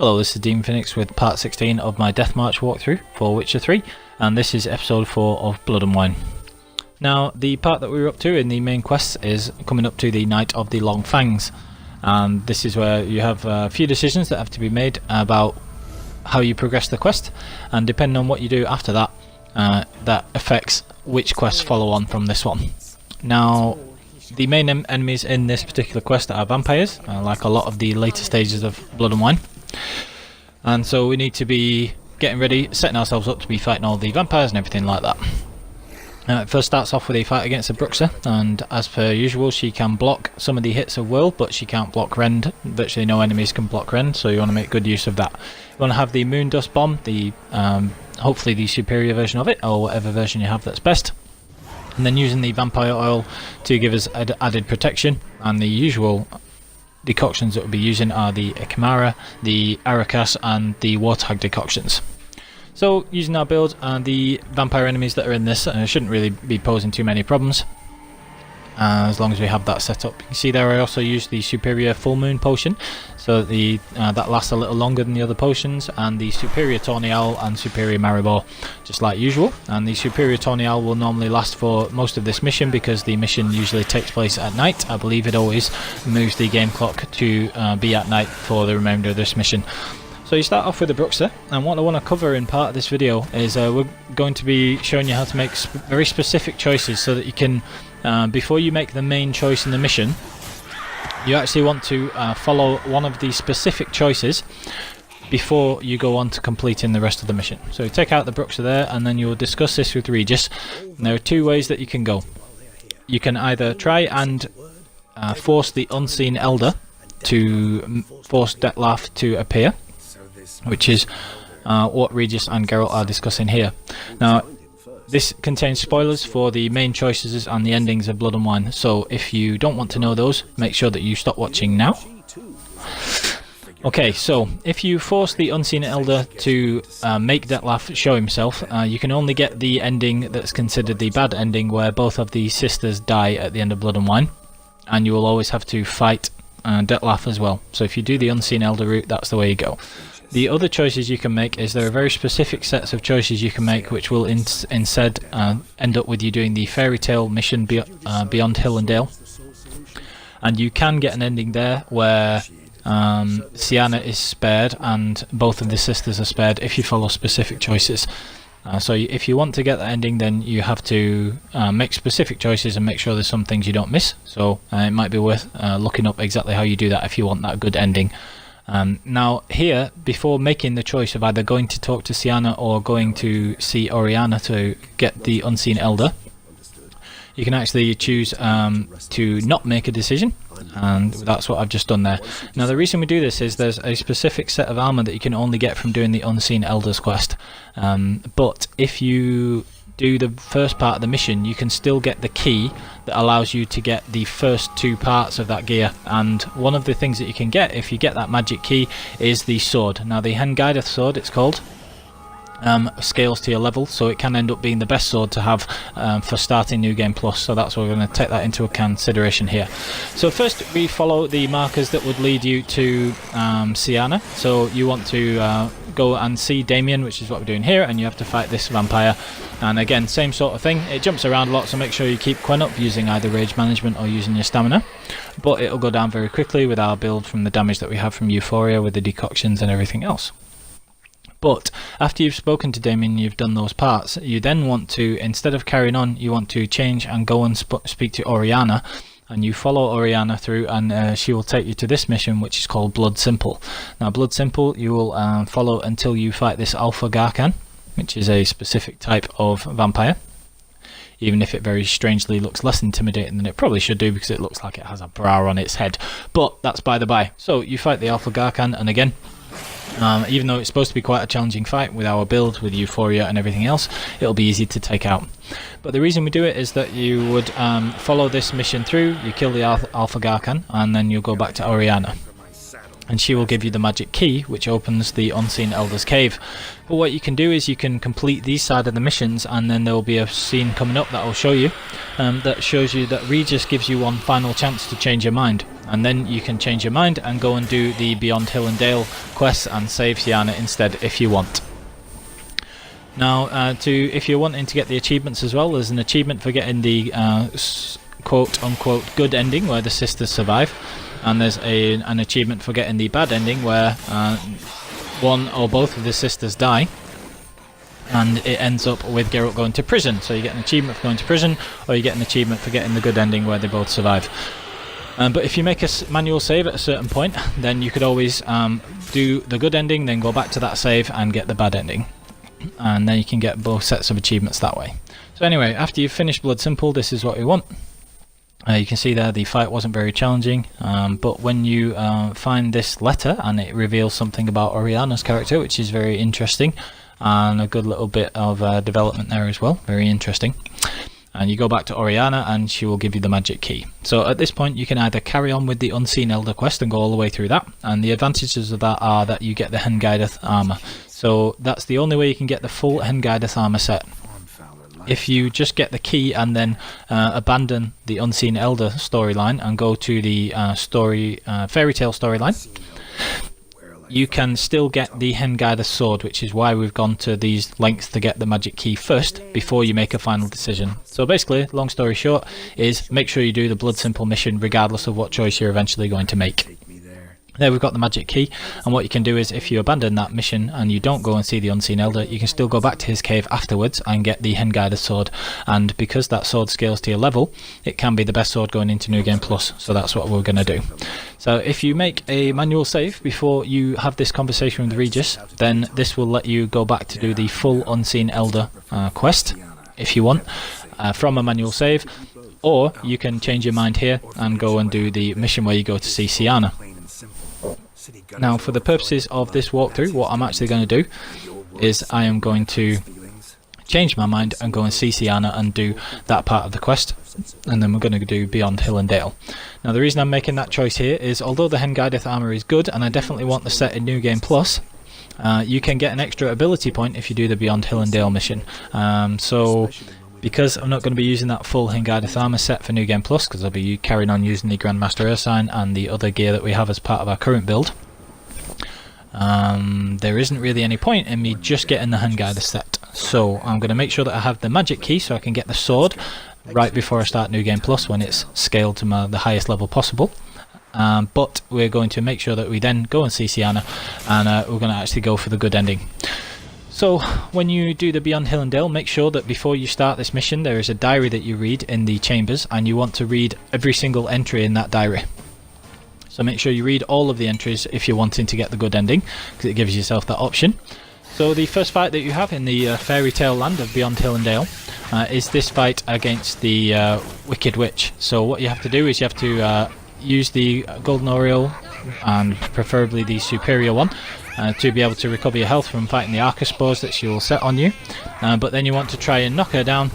Hello, this is Demon Phoenix with part 16 of my Death March walkthrough for Witcher 3, and this is episode 4 of Blood and Wine. Now, the part that we were up to in the main quest is coming up to the Night of the Long Fangs, and this is where you have a few decisions that have to be made about how you progress the quest, and depending on what you do after that, that affects which quests follow on from this one. Now, the main enemies in this particular quest are vampires, like a lot of the later stages of Blood and Wine. And so we need to be getting ready, setting ourselves up to be fighting all the vampires and everything like that. It first starts off with a fight against a Bruxa, and as per usual she can block some of the hits of Will, but she can't block Rend. Virtually no enemies can block Rend, so you want to make good use of that. You want to have the Moon Dust Bomb, the hopefully the superior version of it, or whatever version you have that's best. And then using the Vampire Oil to give us added protection, and the usual decoctions that we'll be using are the Chimera, the Aracas and the Warthog decoctions. So using our build, the vampire enemies that are in this shouldn't really be posing too many problems, as long as we have that set up. You can see there I also used the superior full moon potion, so that lasts a little longer than the other potions, and the superior Tawny Owl and superior Maribor, just like usual. And the superior Tawny Owl will normally last for most of this mission because the mission usually takes place at night. I believe it always moves the game clock to be at night for the remainder of this mission. So you start off with the Bruxa, and what I want to cover in part of this video is we're going to be showing you how to make very specific choices so that you can, before you make the main choice in the mission, you actually want to follow one of the specific choices before you go on to completing the rest of the mission. So you take out the Bruxa there, and then you'll discuss this with Regis. And there are two ways that you can go. You can either try and force the Unseen Elder to force Dettlaff to appear, which is what Regis and Geralt are discussing here. Now, this contains spoilers for the main choices and the endings of Blood and Wine, so if you don't want to know those, make sure that you stop watching now. Okay, so if you force the Unseen Elder to make Dettlaff show himself, you can only get the ending that's considered the bad ending, where both of the sisters die at the end of Blood and Wine, and you will always have to fight Dettlaff as well. So if you do the Unseen Elder route, that's the way you go. The other choices you can make is there are very specific sets of choices you can make which will instead end up with you doing the Fairy Tale mission beyond Hill and Dale. And you can get an ending there where Sienna is spared and both of the sisters are spared if you follow specific choices. So if you want to get that ending, then you have to make specific choices and make sure there's some things you don't miss. So it might be worth looking up exactly how you do that if you want that good ending. Now here, before making the choice of either going to talk to Sienna or going to see Oriana to get the Unseen Elder, you can actually choose to not make a decision, and that's what I've just done there. Now the reason we do this is there's a specific set of armor that you can only get from doing the Unseen Elder's quest, but if you do the first part of the mission, you can still get the key that allows you to get the first two parts of that gear. And one of the things that you can get if you get that magic key is the sword. Now the Hen Gaidth Sword, it's called, scales to your level, so it can end up being the best sword to have for starting New Game Plus, so that's what we're going to take that into consideration here. So first we follow the markers that would lead you to Sienna. So you want to go and see Damien, which is what we're doing here, and you have to fight this vampire. And again, same sort of thing, it jumps around a lot, so make sure you keep Quen up using either rage management or using your stamina, but it'll go down very quickly with our build from the damage that we have from Euphoria with the decoctions and everything else. But after you've spoken to Damien, you've done those parts, you then want to, instead of carrying on, you want to change and go and speak to Oriana, and you follow Oriana through, and she will take you to this mission, which is called Blood Simple. Now Blood Simple you will follow until you fight this Alpha Garcan, which is a specific type of vampire, even if it very strangely looks less intimidating than it probably should do because it looks like it has a bra on its head, but that's by the by. So you fight the Alpha Garcan, and again, even though it's supposed to be quite a challenging fight with our build, with Euphoria and everything else, it'll be easy to take out. But the reason we do it is that you would follow this mission through, you kill the Alpha Garcan, and then you'll go back to Oriana. and she will give you the magic key which opens the Unseen Elder's cave. But what you can do is you can complete these side of the missions, and then there will be a scene coming up that I'll show you that shows you that Regis gives you one final chance to change your mind, and then you can change your mind and go and do the Beyond Hill and Dale quests and save Sienna instead if you want. Now if you're wanting to get the achievements as well, there's an achievement for getting the quote unquote good ending where the sisters survive, and there's an achievement for getting the bad ending where one or both of the sisters die, and it ends up with Geralt going to prison. So you get an achievement for going to prison, or you get an achievement for getting the good ending where they both survive. But if you make a manual save at a certain point, then you could always do the good ending, then go back to that save and get the bad ending, and then you can get both sets of achievements that way. So anyway, after you've finished Blood Simple, this is what we want. You can see there the fight wasn't very challenging, but when you find this letter, and it reveals something about Oriana's character, which is very interesting, and a good little bit of development there as well, very interesting. And you go back to Oriana and she will give you the magic key. So at this point you can either carry on with the Unseen Elder quest and go all the way through that, and the advantages of that are that you get the Hen Gaidth armor. So that's the only way you can get the full Hen Gaidth armor set. If you just get the key and then abandon the Unseen Elder storyline and go to the fairy tale storyline, you can still get the Hen Gaidth Sword, which is why we've gone to these lengths to get the magic key first before you make a final decision. So basically, long story short, is make sure you do the Blood Simple mission regardless of what choice you're eventually going to make. There we've got the magic key, and what you can do is if you abandon that mission and you don't go and see the Unseen Elder, you can still go back to his cave afterwards and get the Hen Gaidth Sword, and because that sword scales to your level, it can be the best sword going into New Game Plus, so that's what we're going to do. So if you make a manual save before you have this conversation with Regis, then this will let you go back to do the full Unseen Elder quest, if you want, from a manual save, or you can change your mind here and go and do the mission where you go to see Sienna. Now for the purposes of this walkthrough, what I'm actually going to do is I am going to change my mind and go and see Sienna and do that part of the quest, and then we're going to do Beyond Hill and Dale. Now the reason I'm making that choice here is, although the Hen Gaidth armor is good and I definitely want the set in New Game Plus, you can get an extra ability point if you do the Beyond Hill and Dale mission. So because I'm not going to be using that full Hen Gaidth armor set for New Game Plus, because I'll be carrying on using the Grandmaster Ursine and the other gear that we have as part of our current build, there isn't really any point in me just getting the Hen Gaidth set. So I'm going to make sure that I have the magic key so I can get the sword right before I start New Game Plus when it's scaled to the highest level possible. But we're going to make sure that we then go and see Sienna, and we're going to actually go for the good ending. So when you do the Beyond Hill and Dale, make sure that before you start this mission there is a diary that you read in the chambers, and you want to read every single entry in that diary. So make sure you read all of the entries if you're wanting to get the good ending, because it gives yourself that option. So the first fight that you have in the fairy tale land of Beyond Hill and Dale is this fight against the Wicked Witch. So what you have to do is you have to use the Golden Oriole, and preferably the superior one, to be able to recover your health from fighting the Arca Spores that she will set on you. But then you want to try and knock her down,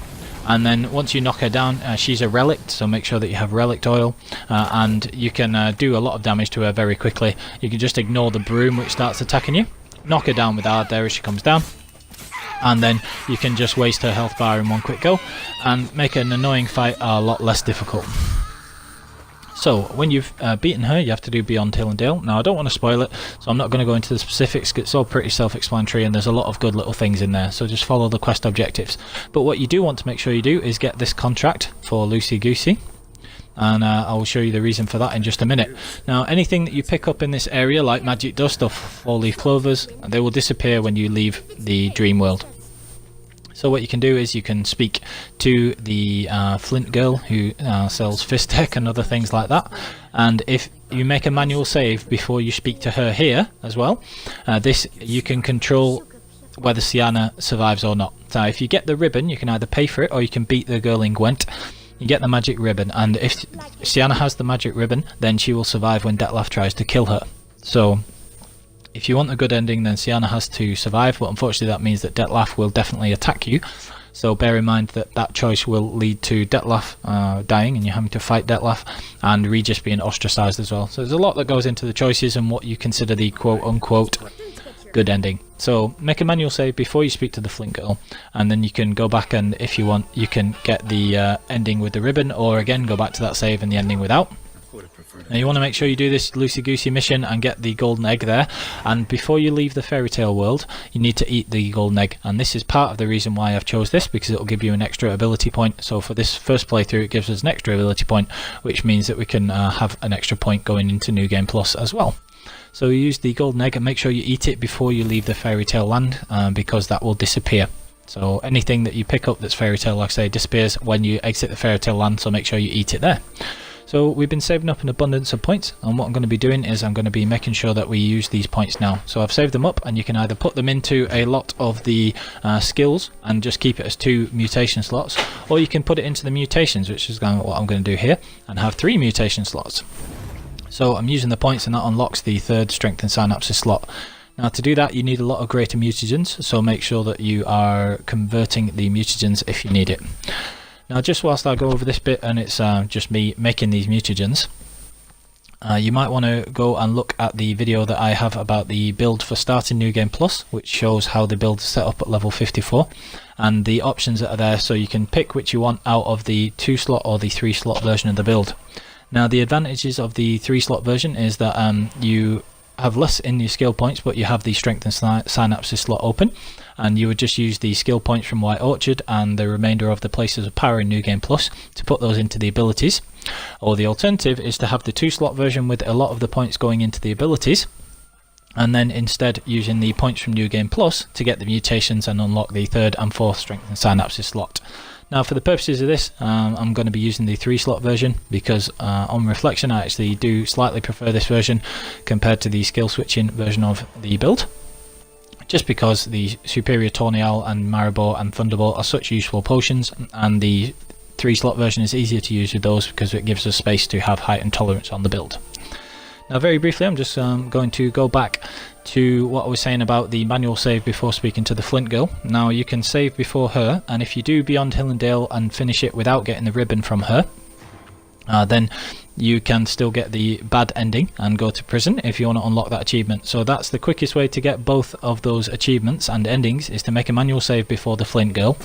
and then once you knock her down, she's a relict, so make sure that you have relict oil, and you can do a lot of damage to her very quickly. You can just ignore the broom which starts attacking you, knock her down with hard there as she comes down, and then you can just waste her health bar in one quick go and make an annoying fight a lot less difficult. So when you've beaten her, you have to do Beyond Hill and Dale. Now I don't want to spoil it, so I'm not going to go into the specifics. It's all pretty self-explanatory and there's a lot of good little things in there, so just follow the quest objectives. But what you do want to make sure you do is get this contract for Lucy Goosey, and I will show you the reason for that in just a minute. Now anything that you pick up in this area, like magic dust or four-leaf clovers, they will disappear when you leave the dream world. So what you can do is you can speak to the Flint girl who sells fist tech and other things like that, and if you make a manual save before you speak to her here as well, this you can control whether Sienna survives or not. So if you get the ribbon, you can either pay for it or you can beat the girl in Gwent. You get the magic ribbon, and if Sienna has the magic ribbon, then she will survive when Detlef tries to kill her. So if you want a good ending, then Sienna has to survive, but unfortunately that means that Detlef will definitely attack you. So bear in mind that that choice will lead to Detlef dying and you're having to fight Detlef, and Regis being ostracized as well. So there's a lot that goes into the choices and what you consider the quote-unquote good ending. So make a manual save before you speak to the Flint Girl, and then you can go back and, if you want, you can get the ending with the ribbon, or again go back to that save and the ending without. Now you want to make sure you do this loosey-goosey mission and get the golden egg there, and before you leave the fairy tale world you need to eat the golden egg, and this is part of the reason why I've chose this, because it will give you an extra ability point. So for this first playthrough it gives us an extra ability point, which means that we can have an extra point going into New Game Plus as well. So you use the golden egg and make sure you eat it before you leave the fairy tale land, because that will disappear. So anything that you pick up that's fairy tale, like I say, disappears when you exit the fairy tale land, so make sure you eat it there. So we've been saving up an abundance of points, and what I'm going to be doing is I'm going to be making sure that we use these points now. So I've saved them up, and you can either put them into a lot of the skills and just keep it as 2 mutation slots, or you can put it into the mutations, which is what I'm going to do here, and have 3 mutation slots. So I'm using the points, and that unlocks the 3rd strength and synapses slot. Now to do that you need a lot of greater mutagens, so make sure that you are converting the mutagens if you need it. Now just whilst I go over this bit, and it's just me making these mutagens, you might want to go and look at the video that I have about the build for starting New Game Plus, which shows how the build is set up at level 54 and the options that are there, so you can pick which you want out of the 2 slot or the 3 slot version of the build. Now the advantages of the 3 slot version is that you have less in your skill points, but you have the strength and synapses slot open, and you would just use the skill points from White Orchard and the remainder of the places of power in New Game Plus to put those into the abilities. Or the alternative is to have the 2 slot version with a lot of the points going into the abilities, and then instead using the points from New Game Plus to get the mutations and unlock the 3rd and 4th strength and synapses slot. Now for the purposes of this, I'm going to be using the 3 slot version, because on reflection I actually do slightly prefer this version compared to the skill switching version of the build, just because the Superior Tawny Owl and Maribor and Thunderbolt are such useful potions, and the 3 slot version is easier to use with those because it gives us space to have heightened tolerance on the build. Now very briefly I'm just going to go back to what I was saying about the manual save before speaking to the Flint Girl. Now you can save before her, and if you do Beyond Hill and Dale and finish it without getting the ribbon from her, then you can still get the bad ending and go to prison if you want to unlock that achievement. So that's the quickest way to get both of those achievements and endings, is to make a manual save before the Flint Girl.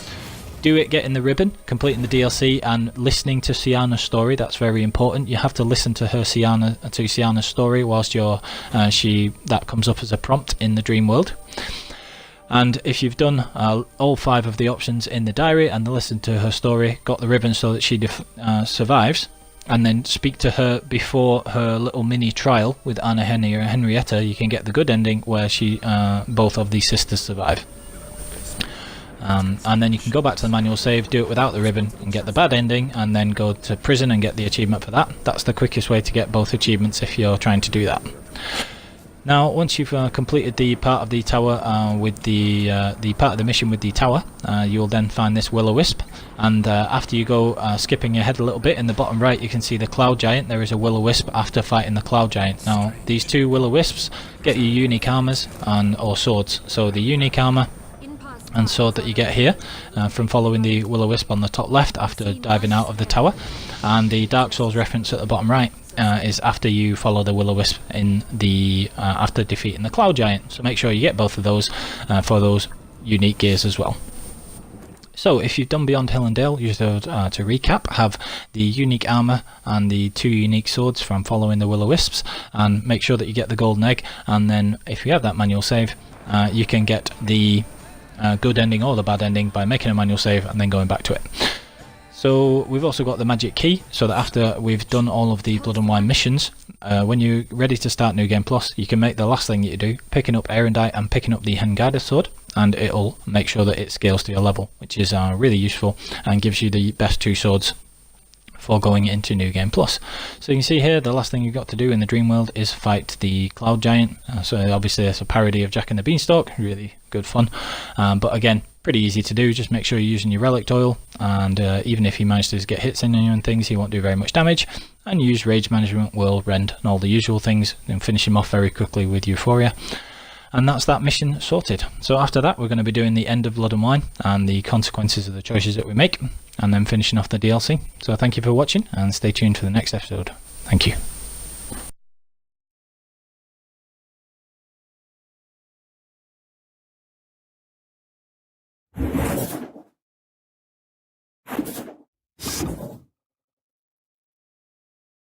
Do it getting the ribbon, completing the DLC, and listening to Sienna's story. That's very important. You have to listen to her Sienna's story whilst you're that comes up as a prompt in the dream world. And if you've done all 5 of the options in the diary and listened to her story, got the ribbon so that she survives, and then speak to her before her little mini trial with Anna, Henny or Henrietta, you can get the good ending where both of these sisters survive. And then you can go back to the manual save, do it without the ribbon and get the bad ending, and then go to prison and get the achievement for that. That's the quickest way to get both achievements if you're trying to do that. Now once you've completed the part of the tower with the part of the mission with the tower, you'll then find this will-o-wisp, and after you go skipping ahead a little bit, in the bottom right you can see the cloud giant. There is a will-o-wisp after fighting the cloud giant. Now these 2 will-o-wisps get you unique armors or swords. So the unique armor and sword that you get here from following the will-o-wisp on the top left after diving out of the tower, and the Dark Souls reference at the bottom right is after you follow the will-o-wisp in the after defeating the cloud giant. So make sure you get both of those for those unique gears as well. So if you've done Beyond Hill and Dale, use those to recap. Have the unique armor and the 2 unique swords from following the will-o-wisps, and make sure that you get the golden egg, and then if you have that manual save you can get the good ending or the bad ending by making a manual save and then going back to it. So we've also got the magic key, so that after we've done all of the Blood and Wine missions, when you're ready to start New Game Plus, you can make the last thing that you do, picking up Erendite and picking up the Hen Gaidth Sword, and it'll make sure that it scales to your level, which is really useful and gives you the best 2 swords for going into New Game Plus. So you can see here the last thing you've got to do in the dream world is fight the cloud giant. So obviously it's a parody of Jack and the Beanstalk, really good fun, but again pretty easy to do. Just make sure you're using your relic oil, and even if he manages to get hits in you and things, he won't do very much damage, and use rage management, whirl, rend and all the usual things, and finish him off very quickly with Euphoria. And that's that mission sorted. So after that, we're going to be doing the end of Blood and Wine and the consequences of the choices that we make, and then finishing off the DLC. So thank you for watching, and stay tuned for the next episode. Thank you.